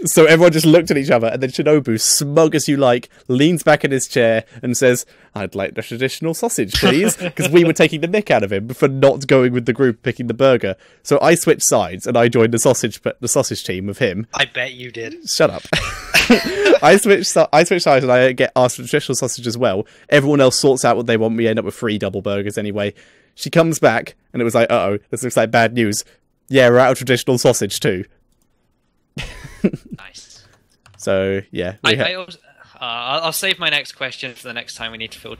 So everyone just looked at each other, and then Shinobu, smug as you like, leans back in his chair and says, "I'd like the traditional sausage, please," because we were taking the mick out of him for not going with the group picking the burger. So I switched sides, and I joined the sausage team with him. I bet you did. Shut up. I switched sides, and I get asked for traditional sausage as well. Everyone else sorts out what they want. We end up with 3 double burgers anyway. She comes back, and it was like, uh-oh, this looks like bad news. Yeah, we're out of traditional sausage too. Nice. So, yeah. I'll save my next question for the next time we need to field.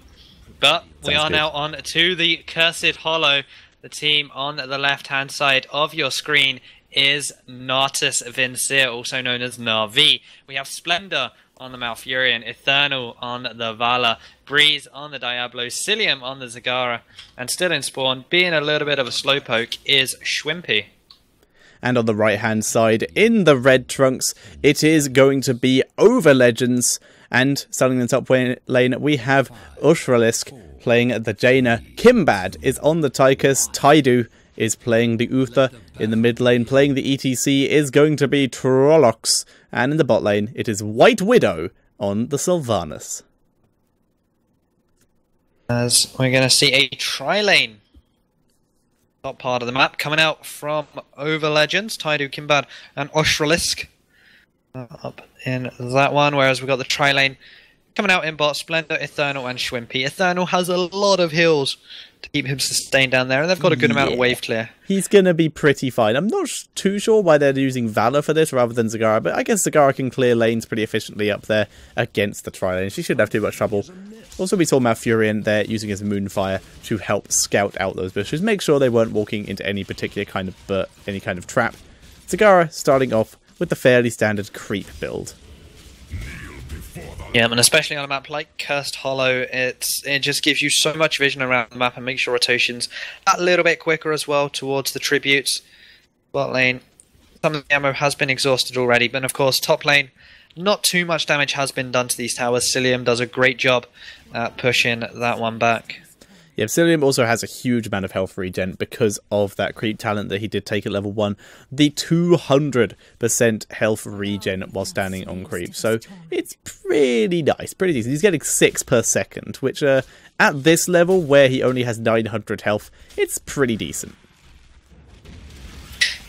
But we are now on to the Cursed Hollow. The team on the left-hand side of your screen is Natus Vincere, also known as Na'Vi. We have Splendor on the Malfurion, Eternal on the Vala, Breeze on the Diablo, Cillium on the Zagara, and still in spawn, being a little bit of a slowpoke, is Schwimpy. And on the right-hand side, in the red trunks, it is going to be Overlegends. And starting in the top lane, we have Ushtralisk playing the Jaina. Kimbad is on the Tychus. Taidu is playing the Uther. In the mid lane, playing the ETC is going to be Trollocs. And in the bot lane, it is White Widow on the Sylvanas. As we're going to see a tri-lane. Top part of the map coming out from Overlegends, Taidu, Kimbad, and Ushtralisk up in that one. Whereas we've got the tri-lane coming out in bot, Splendor, Eternal, and Schwimpy. Eternal has a lot of heals to keep him sustained down there, and they've got a good amount of wave clear. He's going to be pretty fine. I'm not too sure why they're using Valor for this rather than Zagara, but I guess Zagara can clear lanes pretty efficiently up there against the tri-lane. She shouldn't have too much trouble. Also, we saw Malfurion there using his Moonfire to help scout out those bushes, make sure they weren't walking into any particular kind of trap. Zagara starting off with the fairly standard creep build. Yeah, and especially on a map like Cursed Hollow, it just gives you so much vision around the map and makes your rotations a little bit quicker as well towards the tributes. Bot lane, some of the ammo has been exhausted already, but of course top lane, not too much damage has been done to these towers. Cillium does a great job at pushing that one back. Yeah, Cillium also has a huge amount of health regen because of that creep talent that he did take at level 1. The 200% health regen while standing on creep. So it's pretty nice, pretty decent. He's getting 6 per second, which at this level where he only has 900 health, it's pretty decent.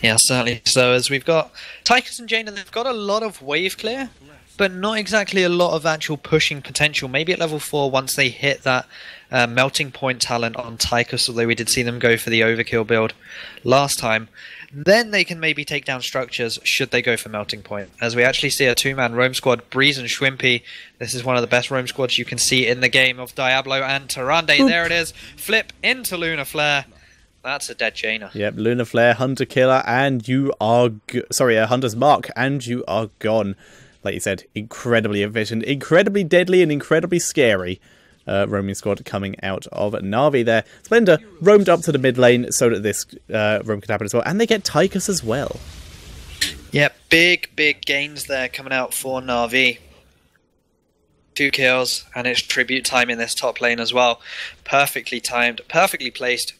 Yeah, certainly. So as we've got Tychus and Jaina, they've got a lot of wave clear, but not exactly a lot of actual pushing potential. Maybe at level 4 once they hit that melting point talent on Tychus, although we did see them go for the overkill build last time. Then they can maybe take down structures should they go for melting point. As we actually see a 2-man roam squad, Breeze and Schwimpy. This is one of the best roam squads you can see in the game of Diablo and Tyrande. There it is. Flip into Lunar Flare. That's a dead Jaina. Yep, Lunar Flare, Hunter Killer, and you are... Hunter's Mark, and you are gone. Like you said, incredibly efficient, incredibly deadly, and incredibly scary. Roaming squad coming out of Na'Vi there. Splendor roamed up to the mid lane so that this roam could happen as well. And they get Tychus as well. Yeah, big gains there coming out for Na'Vi. 2 kills, and it's tribute time in this top lane as well. Perfectly timed, perfectly placed.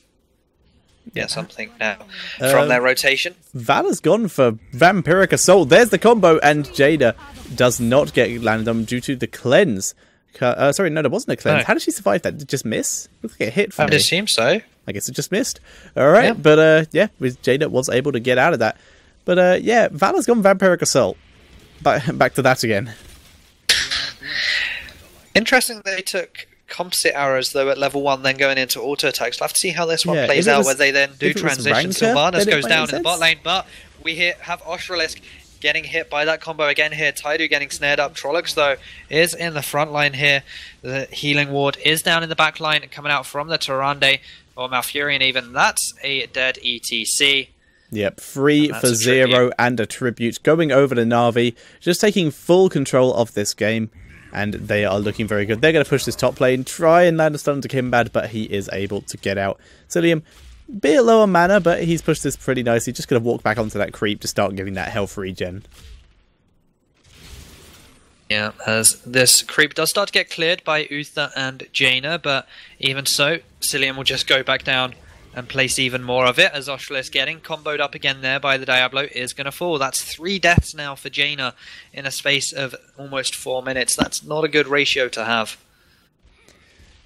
Get something now from their rotation. Valor's gone for Vampiric Assault. There's the combo, and Jada does not get landed on due to the cleanse. Sorry, no, there wasn't a cleanse. No. How did she survive that? Did it just miss? Looks like a hit for me. I'd assume so. I guess it just missed. Alright, yeah. But yeah, Jada was able to get out of that. But yeah, Valor's gone Vampiric Assault. Back to that again. Interesting they took composite arrows though at level 1, then going into auto attacks. We'll have to see how this one plays out, where they then do transition. Sylvanas goes down in the bot lane, but we have Ushtralisk getting hit by that combo again here. Taidu getting snared up. Trollocs though is in the front line here. The healing ward is down in the back line, coming out from the Tyrande or Malfurion even. That's a dead ETC. Yep, 3 for 0 and a tribute going over to Na'Vi, just taking full control of this game. And they are looking very good. They're going to push this top lane, try and land a stun to Kimbad, but he is able to get out. Cillium, bit lower mana, but he's pushed this pretty nicely. Just going to walk back onto that creep to start giving that health regen. Yeah, as this creep does start to get cleared by Uther and Jaina, but even so, Cillium will just go back down and place even more of it, as Oshlis getting comboed up again there by the Diablo is going to fall. That's 3 deaths now for Jaina in a space of almost 4 minutes. That's not a good ratio to have.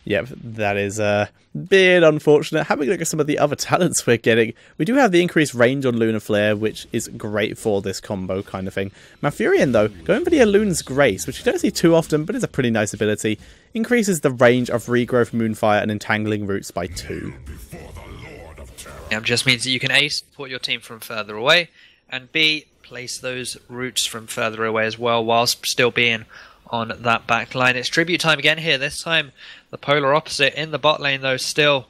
Yep, that is a bit unfortunate. Having a look at some of the other talents we're getting, we do have the increased range on Lunar Flare, which is great for this combo kind of thing. Malfurion, though, going for the Elune's Grace, which you don't see too often, but is a pretty nice ability, increases the range of Regrowth, Moonfire, and Entangling Roots by 2. It just means that you can A, support your team from further away, and B, place those roots from further away as well, whilst still being on that back line. It's tribute time again here, this time the polar opposite in the bot lane, though, still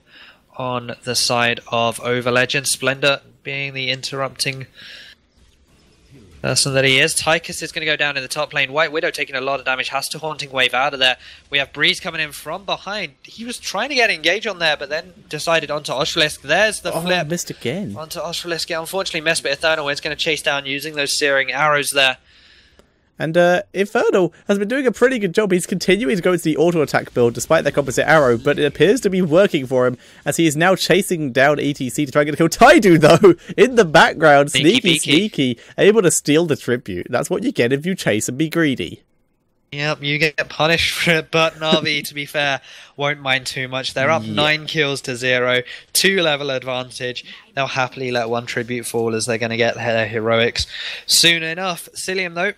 on the side of Overlegends. Splendor being the interrupting person that he is. Tychus is going to go down in the top lane. White Widow taking a lot of damage, has to Haunting Wave out of there. We have Breeze coming in from behind. He was trying to get engaged on there, but then decided onto Oshlisk. There's the flip. Missed again. Onto Oshlisk. Unfortunately missed, but Eternal is going to chase down using those searing arrows there. And Infernal has been doing a pretty good job. He's continuing to go into the auto-attack build despite their composite arrow, but it appears to be working for him as he is now chasing down ETC to try and get a kill. Taidu, though, in the background, sneaky, able to steal the tribute. That's what you get if you chase and be greedy. Yep, you get punished for it, but Na'Vi, to be fair, won't mind too much. They're up 9 kills to 0, 2 level advantage. They'll happily let 1 tribute fall as they're going to get their heroics soon enough. Cillium, though,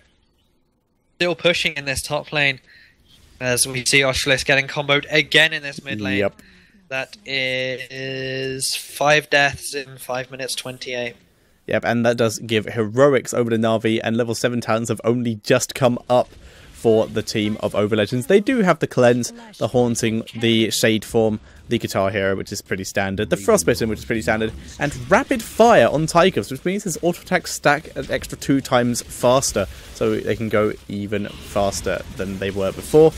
still pushing in this top lane as we see Oshlis getting comboed again in this mid lane. Yep. That is 5 deaths in 5 minutes 28. Yep, and that does give heroics over to Na'Vi, and level 7 talents have only just come up for the team of Overlegends. They do have the Cleanse, the Haunting, the Shade Form, the Guitar Hero, which is pretty standard, the Frostbitten, which is pretty standard, and Rapid Fire on Tychus, which means his auto attack stack an extra 2 times faster, so they can go even faster than they were before.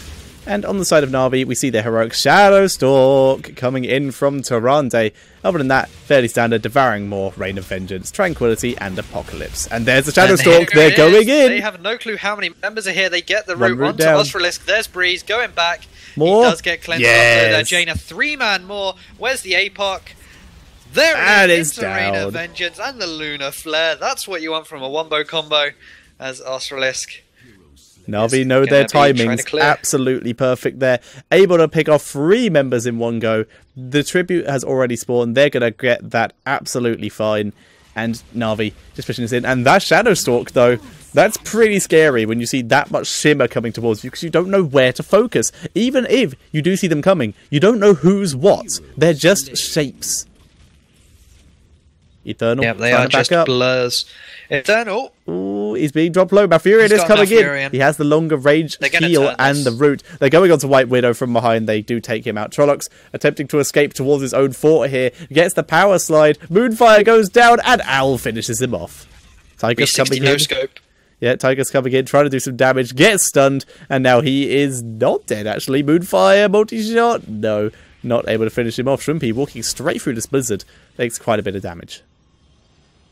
And on the side of Na'Vi, we see the heroic Shadow Stalk coming in from Tyrande. Other than that, fairly standard, Devouring Maw, Reign of Vengeance, Tranquility, and Apocalypse. And there's the Shadow Stalk, they're going in! They have no clue how many members are here, they get the route onto down. Ostralisk, there's Breeze, going back. More? He does get cleansed up there, Jaina, 3-man more. Where's the APOC? There it is, Reign of Vengeance and the Lunar Flare. That's what you want from a wombo combo as Ostralisk. Na'Vi know their timings absolutely perfect there. Able to pick off 3 members in one go. The tribute has already spawned. They're going to get that absolutely fine. And Na'Vi just pushing this in. And that Shadow Stalk, though, that's pretty scary when you see that much shimmer coming towards you because you don't know where to focus. Even if you do see them coming, you don't know who's what. They're just shapes. Eternal. Yep, they are just blurs. Eternal. Ooh, he's being dropped low. Malfurion is coming in. He has the longer range heal and the root. They're going on to White Widow from behind. They do take him out. Trollocs attempting to escape towards his own fort here. Gets the power slide. Moonfire goes down and Owl finishes him off. Tychus coming in. Scope. Yeah, Tychus coming in, trying to do some damage. Gets stunned. And now he is not dead, actually. Moonfire, multi-shot. No, not able to finish him off. Shrimpy walking straight through this blizzard. Takes quite a bit of damage.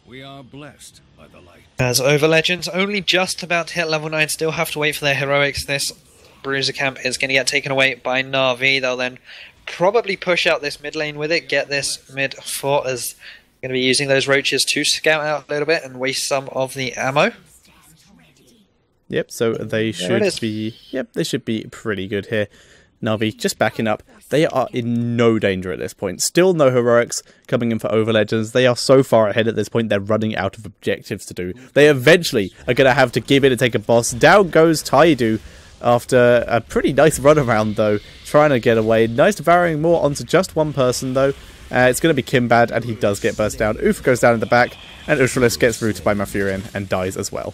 We are blessed by the light. As Overlegends only just about to hit level 9, still have to wait for their heroics. This Bruiser camp is going to get taken away by Na'Vi. They'll then probably push out this mid lane with it, get this mid fort as they're going to be using those roaches to scout out a little bit and waste some of the ammo. Yep, so they should be. Yep, they should be pretty good here. Na'Vi just backing up. They are in no danger at this point. Still no heroics coming in for Overlegends. They are so far ahead at this point, they're running out of objectives to do. They eventually are going to have to give in and take a boss. Down goes Taidu after a pretty nice run around, though, trying to get away. Nice Devouring Maw onto just one person, though. It's going to be Kimbad, and he does get burst down. Oof goes down in the back, and Ushralis gets rooted by Malfurion and dies as well.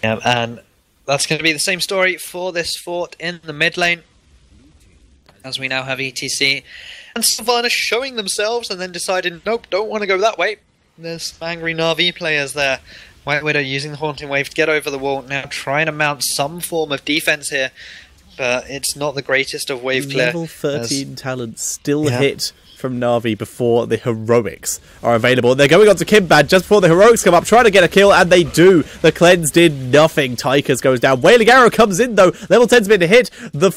Yeah, and that's going to be the same story for this fort in the mid lane, as we now have ETC and Sylvanas showing themselves and then deciding, nope, don't want to go that way. There's some angry Na'Vi players there. White Widow using the Haunting Wave to get over the wall, now trying to mount some form of defense here, but it's not the greatest of wave clear. Level 13 talents still hit from Na'Vi before the heroics are available. They're going on to Kimbad just before the heroics come up, trying to get a kill, and they do. The cleanse did nothing. Tychus goes down. Wailing Arrow comes in, though. Level 10's been hit. The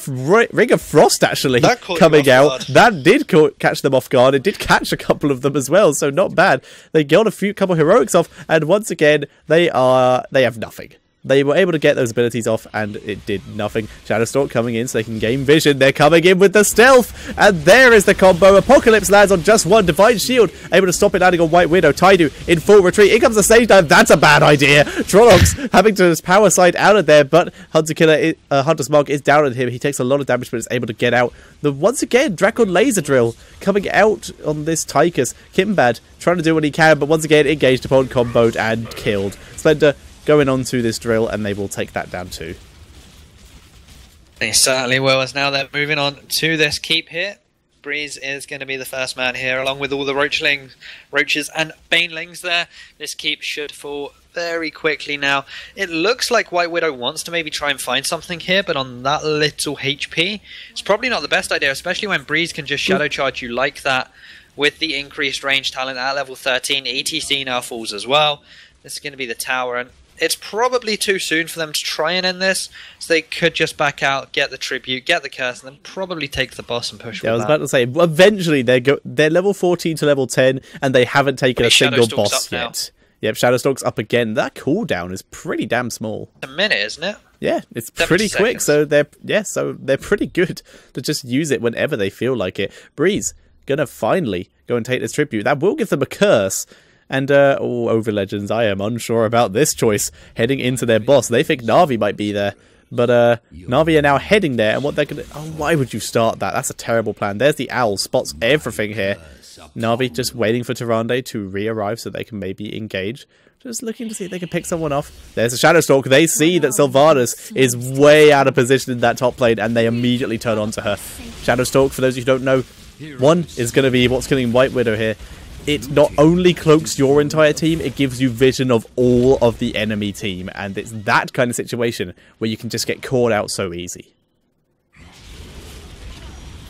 Ring of Frost, actually, coming out. That did catch them off guard. It did catch a couple of them as well, so not bad. They got couple heroics off, and once again, they have nothing. They were able to get those abilities off, and it did nothing. Shadowstalk coming in so they can gain vision. They're coming in with the stealth, and there is the combo. Apocalypse lands on just one. Divine Shield able to stop it landing on White Widow. Taidu in full retreat. In comes the stage dive. That's a bad idea. Trollocs having to power slide out of there, but Hunter's Mark is down on him. He takes a lot of damage, but is able to get out. Once again, Drakon Laser Drill coming out on this Tychus. Kimbad trying to do what he can, but once again engaged upon, comboed, and killed. Splendor going on to this drill, and they will take that down too. They certainly will, as now they're moving on to this keep here. Breeze is going to be the first man here, along with all the roaches and banelings there. This keep should fall very quickly now. It looks like White Widow wants to maybe try and find something here, but on that little HP, it's probably not the best idea, especially when Breeze can just shadow charge you like that with the increased range talent at level 13. ETC now falls as well. This is going to be the tower, and it's probably too soon for them to try and end this, so they could just back out, get the tribute, get the curse, and then probably take the boss and push. Yeah, I was about to say, eventually they're level 14 to level 10, and they haven't taken a single boss yet. Yep, Shadowstalk's up again. That cooldown is pretty damn small. A minute, isn't it? Yeah, it's pretty quick. So they're pretty good to just use it whenever they feel like it. Breeze gonna finally go and take this tribute. That will give them a curse. And, Overlegends, I am unsure about this choice. Heading into their boss. They think Na'Vi might be there. But, Na'Vi are now heading there. And what they're going to... Oh, why would you start that? That's a terrible plan. There's the owl. Spots everything here. Na'Vi just waiting for Tyrande to re-arrive so they can maybe engage. Just looking to see if they can pick someone off. There's a Shadowstalk. They see that Sylvanas is way out of position in that top lane. And they immediately turn onto her. Shadowstalk, for those of you who don't know, one is going to be what's killing White Widow here. It not only cloaks your entire team, it gives you vision of all of the enemy team. And it's that kind of situation where you can just get caught out so easy.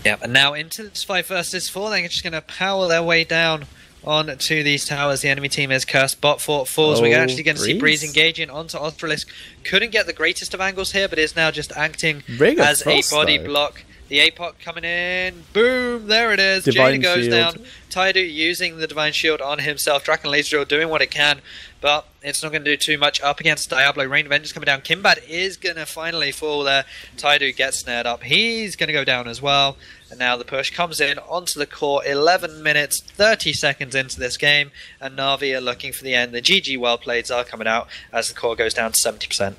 Yeah, and now into this 5 versus 4, they're just going to power their way down onto these towers. The enemy team is cursed. Bot fort falls. We're actually going to see Breeze engaging onto Obelisk. Couldn't get the greatest of angles here, but is now just acting as a body block. The APOC coming in. Boom! There it is. Jaina goes down. Taidu using the Divine Shield on himself. Drakon Laser Drill doing what it can, but it's not going to do too much up against Diablo. Rain of Vengeance coming down. Kimbad is going to finally fall there. Taidu gets snared up. He's going to go down as well. And now the push comes in onto the core. 11 minutes, 30 seconds into this game. And Na'Vi are looking for the end. The GG well playeds are coming out as the core goes down to 70%.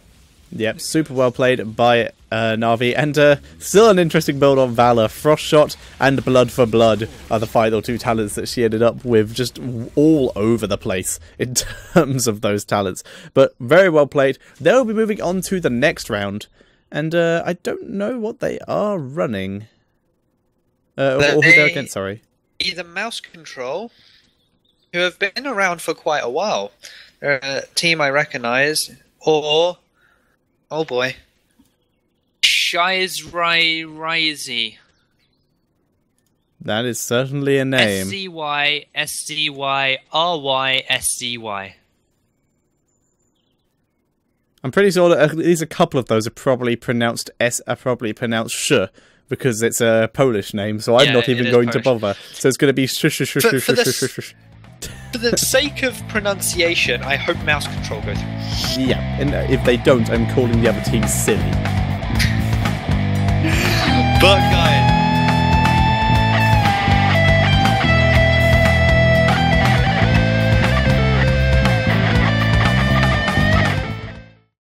Yep, super well played by Na'Vi, and still an interesting build on Valor. Frost Shot and Blood for Blood are the final 2 talents that she ended up with, just all over the place in terms of those talents. But very well played. They'll be moving on to the next round, and I don't know what they are running. Or who they're against, sorry. Either Mouse Control, who have been around for quite a while. They're a team I recognise, or... Oh boy. Shizrai. That is certainly a name. SCY. I'm pretty sure that at least a couple of those are probably pronounced sh, because it's a Polish name, so I'm not even going to bother. So it's going to be sh. For the sake of pronunciation, I hope Mouse Control go through. Yeah, and if they don't, I'm calling the other team silly. But guys,